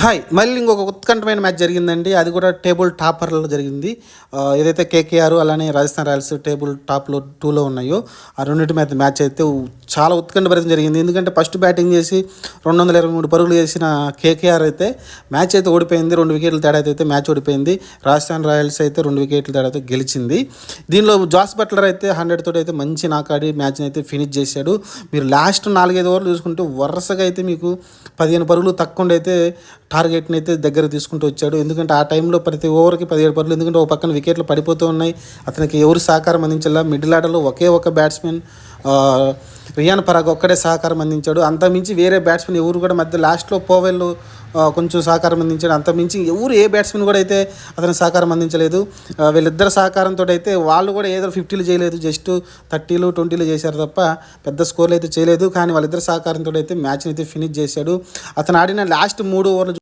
Hi! మళ్ళీ ఇంకొక ఉత్కంఠమైన match జరిగిందండి. అది కూడా టేబుల్ టాపర్‌లో జరిగింది. ఏదైతే కేకేఆర్ అలానే రాజస్థాన్ రాయల్స్ టేబుల్ టాప్‌లో 2లో ఉన్నాయో, ఆ రెండిటి మధ్య మ్యాచ్ అయితే చాలా ఉత్కంఠభరితంగా జరిగింది. ఎందుకంటే ఫస్ట్ బ్యాటింగ్ చేసి 223 పరుగులు చేసిన కేకేఆర్ అయితే మ్యాచ్ అయితే ఓడిపోయింది. 2 వికెట్ల తేడాతో అయితే మ్యాచ్ ఓడిపోయింది. రాజస్థాన్ రాయల్స్ అయితే 2 వికెట్ల తేడాతో గెలిచింది. దీనిలో జాస్ బట్లర్ అయితే 100 తోటి అయితే మంచి నాకాడి మ్యాచ్‌ని అయితే ఫినిష్ చేశాడు. మీరు లాస్ట్ 4, 5 ఓవర్లు చూసుకుంటే వరుసగా అయితే మీకు 15 పరుగులు తక్కువ అయితే టార్గెట్ని అయితే దగ్గర తీసుకుంటూ వచ్చాడు. ఎందుకంటే ఆ టైంలో ప్రతి ఓవర్కి 17 పరుగులు. ఎందుకంటే ఒక పక్కన వికెట్లు పడిపోతూ ఉన్నాయి. అతనికి ఎవరు సహకారం అందించాల. మిడిల్ ఆర్డర్లో ఒకే ఒక బ్యాట్స్మెన్ రియాన్ పరాగ్ ఒక్కడే సహకారం అందించాడు. అంతమించి వేరే బ్యాట్స్మెన్ ఎవరు కూడా మధ్య లాస్ట్లో పోవెల్ కొంచెం సహకారం అందించాడు. అంతమించి ఎవరు ఏ బ్యాట్స్మెన్ కూడా అయితే అతని సహకారం అందించలేదు. వీళ్ళిద్దరు సహకారంతో అయితే వాళ్ళు కూడా ఏదో 50లు చేయలేదు, జస్ట్ 30లు 20లు చేశారు తప్ప పెద్ద స్కోర్లు అయితే చేయలేదు. కానీ వాళ్ళిద్దరు సహకారంతో అయితే మ్యాచ్ని అయితే ఫినిష్ చేశాడు. అతను ఆడిన లాస్ట్ 3 ఓవర్లు